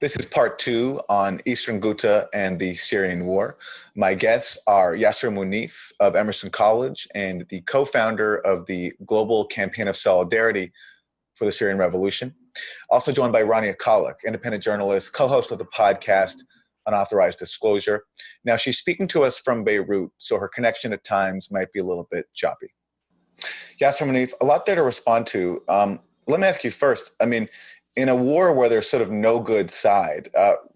This is part 2 on Eastern Ghouta and the Syrian war. My guests are Yasser Munif of Emerson College and the co-founder of the Global Campaign of Solidarity for the Syrian Revolution. Also joined by Rania Khalek, independent journalist, co-host of the podcast Unauthorized Disclosure. Now, she's speaking to us from Beirut, so her connection at times might be a little bit choppy. Yasser Munif, a lot there to respond to. Let me ask you first, in a war where there's sort of no good side,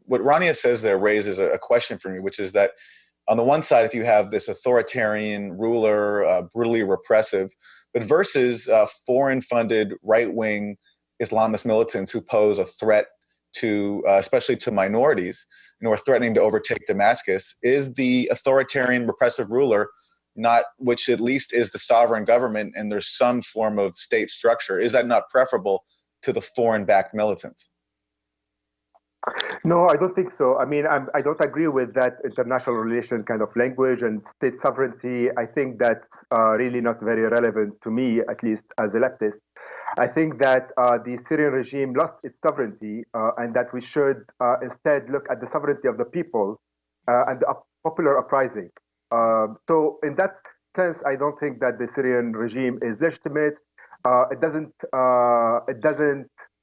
what Rania says there raises a question for me, which is that on the one side, if you have this authoritarian ruler, brutally repressive, but versus foreign-funded right-wing Islamist militants who pose a threat to, especially to minorities, who are threatening to overtake Damascus, is the authoritarian repressive ruler not, which at least is the sovereign government and there's some form of state structure, is that not preferable to the foreign-backed militants? No, I don't think so. I don't agree with that international relation kind of language and state sovereignty. I think that's really not very relevant to me, at least as a leftist. I think that the Syrian regime lost its sovereignty and that we should instead look at the sovereignty of the people and the popular uprising. So in that sense, I don't think that the Syrian regime is legitimate. It doesn't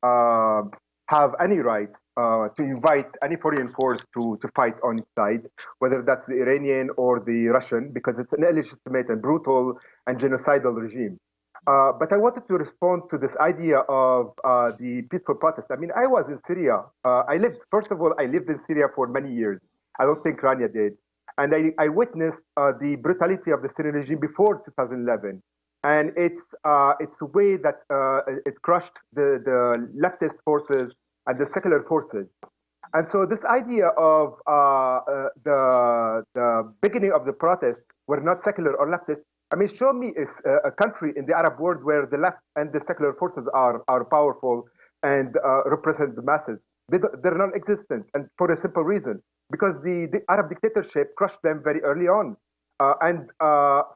have any rights to invite any foreign force to fight on its side, whether that's the Iranian or the Russian, because it's an illegitimate and brutal and genocidal regime. But I wanted to respond to this idea of the peaceful protest. I was in Syria. First of all, I lived in Syria for many years. I don't think Rania did. And I witnessed the brutality of the Syrian regime before 2011. And it's a way that it crushed the leftist forces and the secular forces. And so this idea of the beginning of the protest were not secular or leftist. Show me a country in the Arab world where the left and the secular forces are powerful and represent the masses. They're non-existent, and for a simple reason, because the Arab dictatorship crushed them very early on and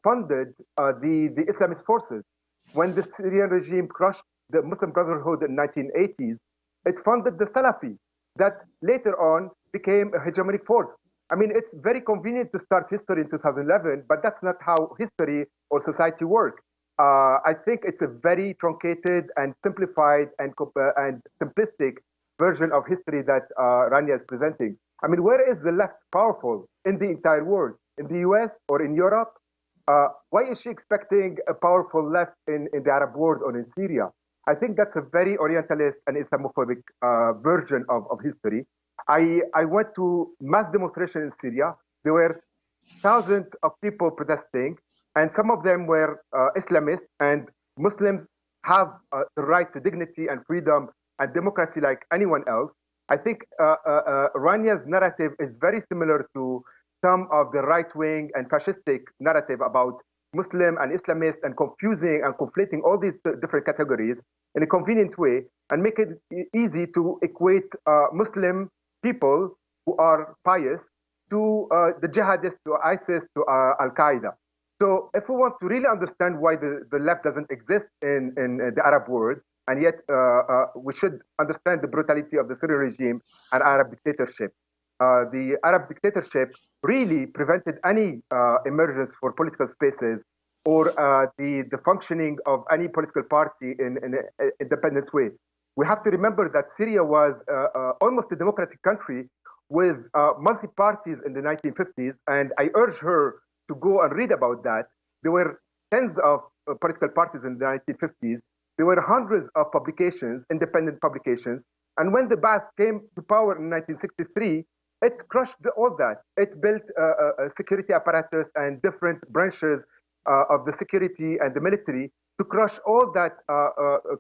funded the Islamist forces. When the Syrian regime crushed the Muslim Brotherhood in the 1980s, it funded the Salafi that later on became a hegemonic force. It's very convenient to start history in 2011, but that's not how history or society work. I think it's a very truncated and simplified and simplistic version of history that Rania is presenting. Where is the left powerful in the entire world? In the US or in Europe? Why is she expecting a powerful left in the Arab world or in Syria? I think that's a very Orientalist and Islamophobic version of history. I went to mass demonstration in Syria. There were thousands of people protesting, and some of them were Islamists, and Muslims have the right to dignity and freedom and democracy like anyone else. I think Rania's narrative is very similar to some of the right-wing and fascistic narrative about Muslim and Islamist and confusing and conflating all these different categories in a convenient way and make it easy to equate Muslim people who are pious to the jihadists, to ISIS, to Al-Qaeda. So if we want to really understand why the left doesn't exist in the Arab world, and yet we should understand the brutality of the Syrian regime and Arab dictatorship. The Arab dictatorship really prevented any emergence for political spaces or the functioning of any political party in an independent way. We have to remember that Syria was almost a democratic country with multi-parties in the 1950s, and I urge her to go and read about that. There were tens of political parties in the 1950s. There were hundreds of publications, independent publications, and when the Ba'ath came to power in 1963, it crushed all that. It built a security apparatus and different branches of the security and the military to crush all that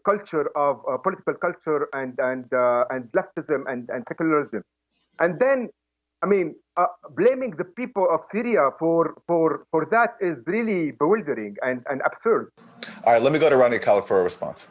culture of political culture and leftism and secularism. And then, blaming the people of Syria for that is really bewildering and absurd. All right, let me go to Rania Khalek for a response.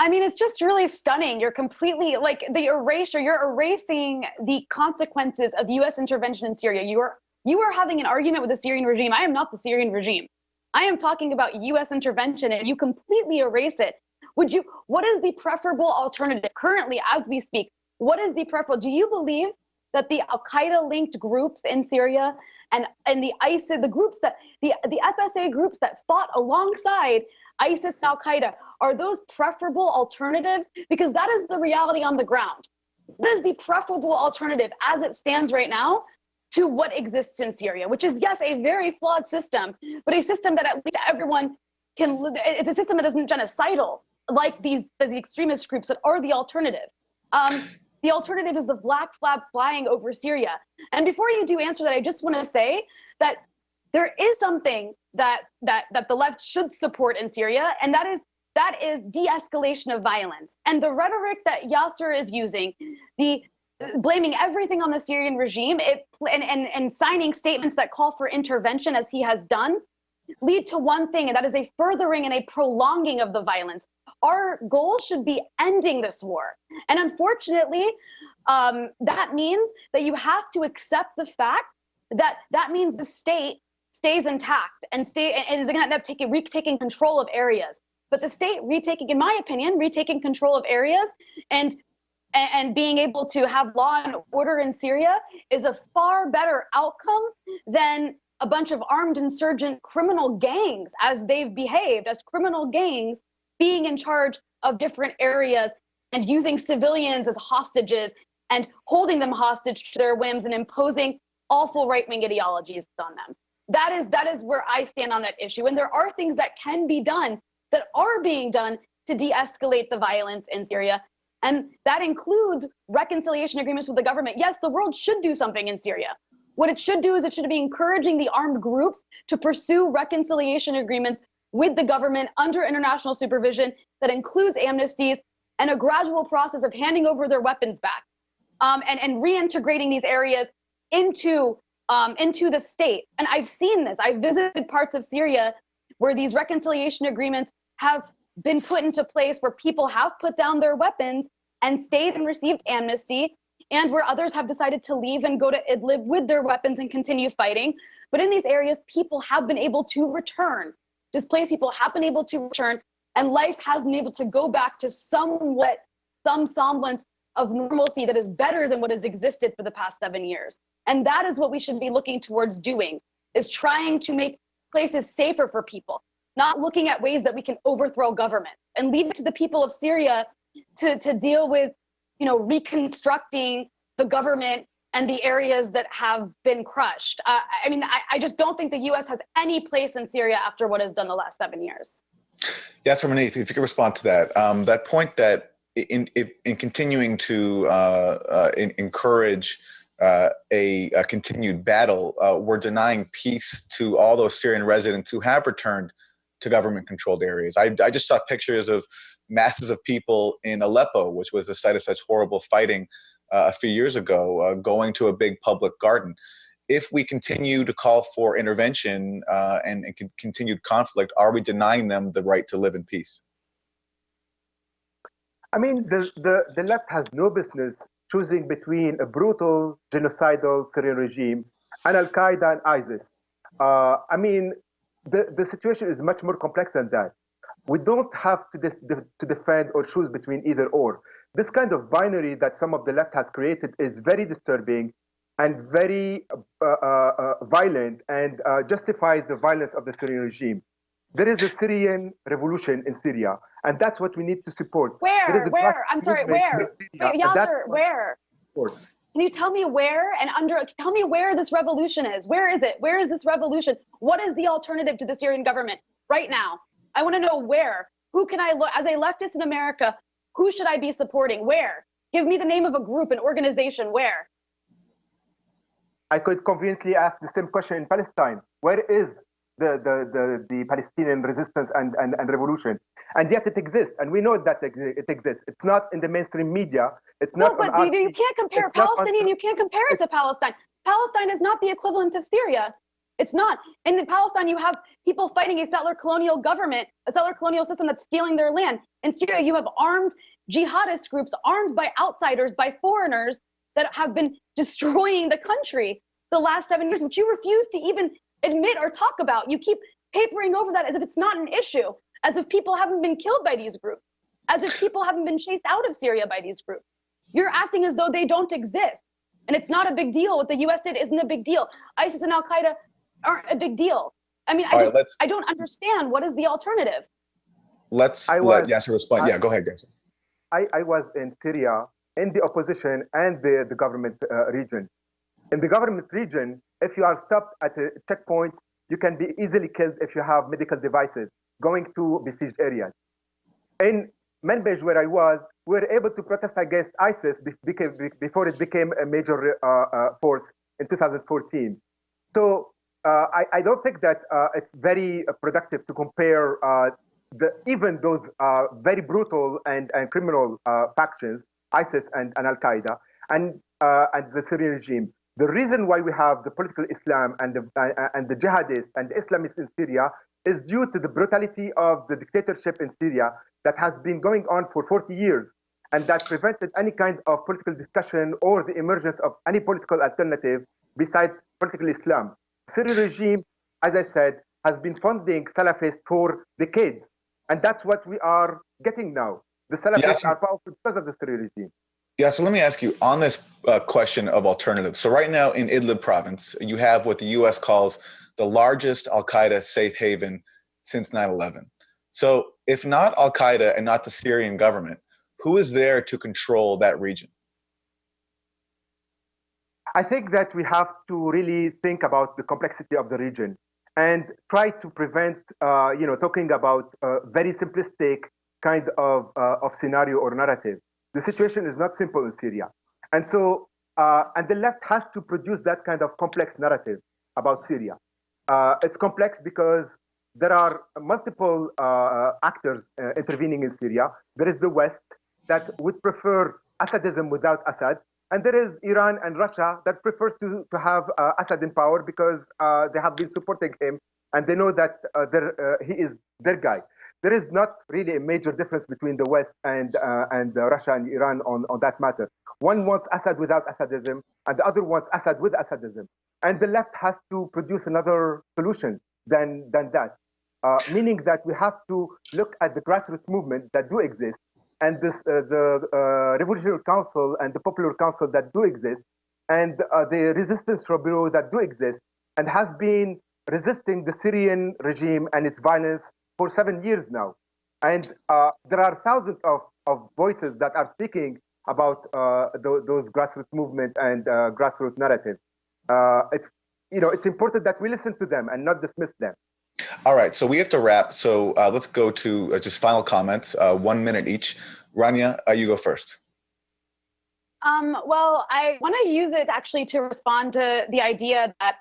It's just really stunning. You're completely you're erasing the consequences of US intervention in Syria. You are having an argument with the Syrian regime. I am not the Syrian regime. I am talking about US intervention, and you completely erase it. What is the preferable alternative currently as we speak? What is the preferable? Do you believe that the Al-Qaeda linked groups in Syria and the ISIS, the groups that the FSA groups that fought alongside ISIS and Al-Qaeda, are those preferable alternatives? Because that is the reality on the ground. What is the preferable alternative as it stands right now to what exists in Syria, which is, yes, a very flawed system, but a system that at least everyone can, it's a system that isn't genocidal like the extremist groups that are the alternative. The alternative is the black flag flying over Syria. And before you do answer that, I just want to say that there is something that the left should support in Syria, and that is de-escalation of violence. And the rhetoric that Yasser is using, the blaming everything on the Syrian regime, and signing statements that call for intervention as he has done, lead to one thing, and that is a furthering and a prolonging of the violence. Our goal should be ending this war. And unfortunately, that means that you have to accept the fact that means the state stays intact and is going to end up retaking control of areas. But the state in my opinion, retaking control of areas and being able to have law and order in Syria is a far better outcome than a bunch of armed insurgent criminal gangs, as they've behaved as criminal gangs, being in charge of different areas and using civilians as hostages and holding them hostage to their whims and imposing awful right-wing ideologies on them. That is where I stand on that issue. And there are things that can be done, that are being done, to de-escalate the violence in Syria. And that includes reconciliation agreements with the government. Yes, the world should do something in Syria. What it should do is it should be encouraging the armed groups to pursue reconciliation agreements with the government under international supervision that includes amnesties and a gradual process of handing over their weapons back, and reintegrating these areas into the state. And I've seen this. I've visited parts of Syria where these reconciliation agreements have been put into place, where people have put down their weapons and stayed and received amnesty, and where others have decided to leave and go to Idlib with their weapons and continue fighting. But in these areas, people have been able to return. Displaced people have been able to return, and life has been able to go back to some semblance of normalcy that is better than what has existed for the past 7 years. And that is what we should be looking towards doing, is trying to make places safer for people, not looking at ways that we can overthrow government, and leave it to the people of Syria to deal with, reconstructing the government and the areas that have been crushed. I just don't think the U.S. has any place in Syria after what has done the last 7 years. Yasser Munif, if you could respond to that, that point that in continuing to encourage a continued battle, we're denying peace to all those Syrian residents who have returned to government-controlled areas. I just saw pictures of masses of people in Aleppo, which was the site of such horrible fighting a few years ago, going to a big public garden. If we continue to call for intervention and continued conflict, are we denying them the right to live in peace? I mean, the left has no business choosing between a brutal, genocidal Syrian regime and Al-Qaeda and ISIS. The situation is much more complex than that. We don't have to defend or choose between either or. This kind of binary that some of the left has created is very disturbing and very violent, and justifies the violence of the Syrian regime. There is a Syrian revolution in Syria, and that's what we need to support. Where? I'm sorry, where? Wait, Yasser, where? Can you tell me where, tell me where this revolution is? Where is it? Where is this revolution? What is the alternative to the Syrian government right now? I want to know where. Who can I look, as a leftist in America, who should I be supporting? Where? Give me the name of a group, an organization, where? I could conveniently ask the same question in Palestine. Where is the Palestinian resistance and revolution? And yet it exists, and we know that it exists. It's not in the mainstream media. It's not. No, but you can't compare Palestinian. You can't compare it to Palestine. Palestine is not the equivalent of Syria. It's not. In Palestine, you have people fighting a settler colonial government, a settler colonial system that's stealing their land. In Syria, you have armed jihadist groups, armed by outsiders, by foreigners, that have been destroying the country the last 7 years, which you refuse to even admit or talk about. You keep papering over that as if it's not an issue, as if people haven't been killed by these groups, as if people haven't been chased out of Syria by these groups. You're acting as though they don't exist. And it's not a big deal. What the US did isn't a big deal. ISIS and Al-Qaeda aren't a big deal. I mean, I don't understand. What is the alternative? Let's let Yasser respond. Yeah, go ahead, Yasser. I was in Syria in the opposition and the government region. In the government region, if you are stopped at a checkpoint, you can be easily killed if you have medical devices going to besieged areas. In Manbij, where I was, we were able to protest against ISIS before it became a major force in 2014. So I don't think that it's very productive to compare even those very brutal and criminal factions, ISIS and Al-Qaeda, and the Syrian regime. The reason why we have the political Islam and the jihadists and the Islamists in Syria is due to the brutality of the dictatorship in Syria that has been going on for 40 years, and that prevented any kind of political discussion or the emergence of any political alternative besides political Islam. The Syrian regime, as I said, has been funding Salafists for decades, and that's what we are getting now. The Salafists are powerful because of the Syrian regime. Yeah, so let me ask you on this question of alternatives. So right now in Idlib province, you have what the U.S. calls the largest Al-Qaeda safe haven since 9/11. So if not Al-Qaeda and not the Syrian government, who is there to control that region? I think that we have to really think about the complexity of the region and try to prevent, talking about very simplistic kind of scenario or narrative. The situation is not simple in Syria. And so, and the left has to produce that kind of complex narrative about Syria. It's complex because there are multiple actors intervening in Syria. There is the West that would prefer Assadism without Assad. And there is Iran and Russia that prefers to have Assad in power because they have been supporting him and they know that he is their guy. There is not really a major difference between the West and Russia and Iran on that matter. One wants Assad without Assadism, and the other wants Assad with Assadism. And the left has to produce another solution than that, meaning that we have to look at the grassroots movement that do exist, and the Revolutionary Council and the Popular Council that do exist, and the resistance bureau that do exist, and has been resisting the Syrian regime and its violence for 7 years now. And there are thousands of voices that are speaking about those grassroots movement and grassroots narrative. It's important that we listen to them and not dismiss them. All right, so we have to wrap. So let's go to just final comments, 1 minute each. Rania, you go first. Well, I want to use it actually to respond to the idea that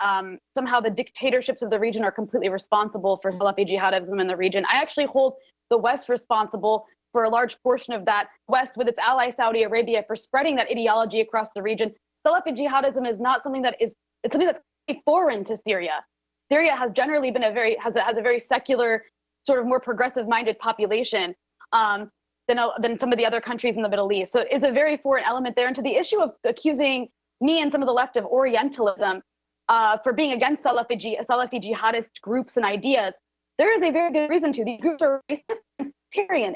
somehow the dictatorships of the region are completely responsible for Salafi jihadism in the region. I actually hold the West responsible for a large portion of that. West, with its ally Saudi Arabia, for spreading that ideology across the region. Salafi jihadism is not something it's something that's foreign to Syria. Syria has generally been has a very secular, sort of more progressive-minded population than some of the other countries in the Middle East. So it's a very foreign element there. And to the issue of accusing me and some of the left of Orientalism for being against Salafi jihadist groups and ideas, there is a very good reason to. These groups are racist and Syrian.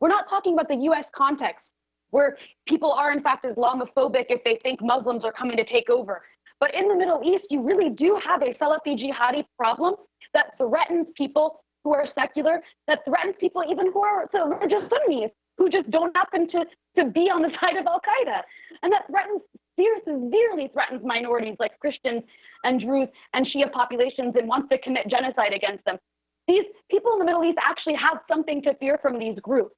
We're not talking about the U.S. context, where people are in fact Islamophobic if they think Muslims are coming to take over. But in the Middle East, you really do have a Salafi jihadi problem that threatens people who are secular, that threatens people even who are religious Sunnis, who just don't happen to be on the side of Al-Qaeda. And that severely threatens minorities like Christians and Druze and Shia populations and wants to commit genocide against them. These people in the Middle East actually have something to fear from these groups.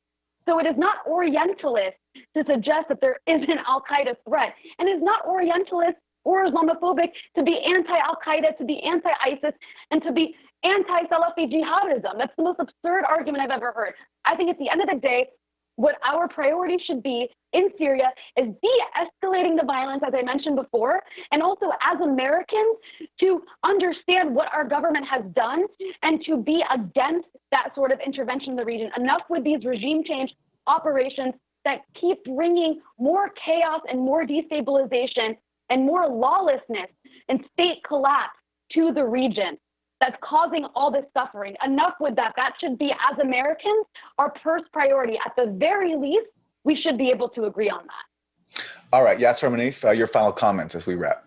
So it is not Orientalist to suggest that there is an Al-Qaeda threat. And it is not Orientalist or Islamophobic to be anti-Al-Qaeda, to be anti-ISIS, and to be anti-Salafi jihadism. That's the most absurd argument I've ever heard. I think at the end of the day, what our priority should be in Syria is de-escalating the violence, as I mentioned before, and also as Americans to understand what our government has done and to be against that sort of intervention in the region. Enough with these regime change operations that keep bringing more chaos and more destabilization and more lawlessness and state collapse to the region that's causing all this suffering. Enough with that. That should be, as Americans, our first priority. At the very least, we should be able to agree on that. All right, Yasser Munif, your final comments as we wrap.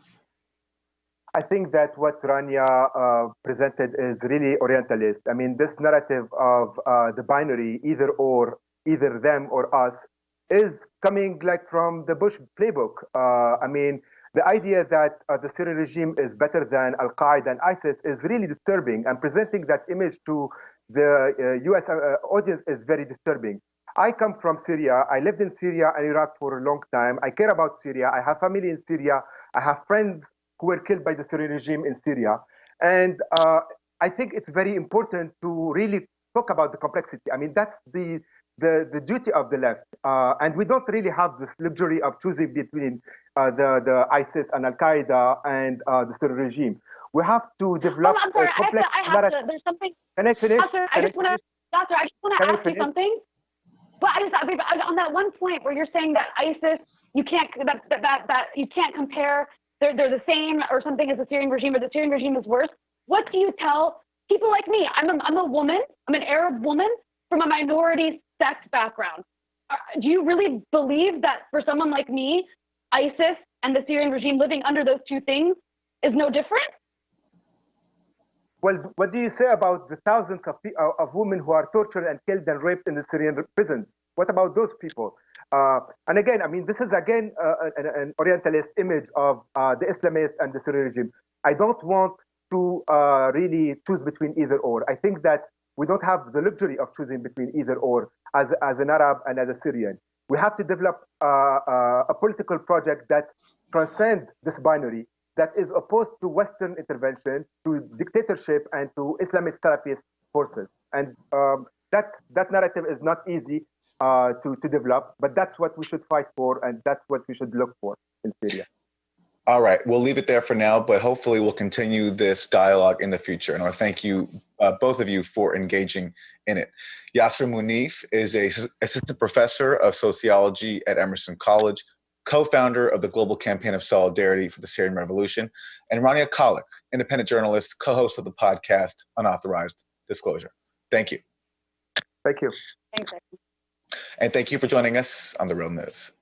I think that what Rania presented is really Orientalist. I mean, this narrative of the binary, either or, either them or us, is coming like from the Bush playbook. I mean, the idea that the Syrian regime is better than Al-Qaeda and ISIS is really disturbing, and presenting that image to the US audience is very disturbing. I come from Syria. I lived in Syria and Iraq for a long time. I care about Syria. I have family in Syria. I have friends who were killed by the Syrian regime in Syria. And I think it's very important to really talk about the complexity. I mean, that's the duty of the left. And we don't really have this luxury of choosing between the ISIS and Al-Qaeda and the Syrian regime. We have to develop I'm sorry, a complex narrative. there's something. Can I finish? I just want to ask you something. But on that one point where you're saying that ISIS, you can't compare, they're the same or something as the Syrian regime, or the Syrian regime is worse. What do you tell people like me? I'm a woman. I'm an Arab woman from a minority sect background. Do you really believe that for someone like me, ISIS and the Syrian regime living under those two things is no different? Well, what do you say about the thousands of women who are tortured and killed and raped in the Syrian prisons? What about those people? And again, I mean, this is again an Orientalist image of the Islamists and the Syrian regime. I don't want to really choose between either or. I think that we don't have the luxury of choosing between either or as an Arab and as a Syrian. We have to develop a political project that transcends this binary, that is opposed to Western intervention, to dictatorship, and to Islamist Salafist forces. And that narrative is not easy to develop, but that's what we should fight for, and that's what we should look for in Syria. All right, we'll leave it there for now, but hopefully we'll continue this dialogue in the future. And I want to thank you, both of you, for engaging in it. Yasser Munif is an assistant professor of sociology at Emerson College, co-founder of the Global Campaign of Solidarity for the Syrian Revolution, and Rania Khalek, independent journalist, co-host of the podcast Unauthorized Disclosure. Thank you. Thank you. Thanks. And thank you for joining us on The Real News.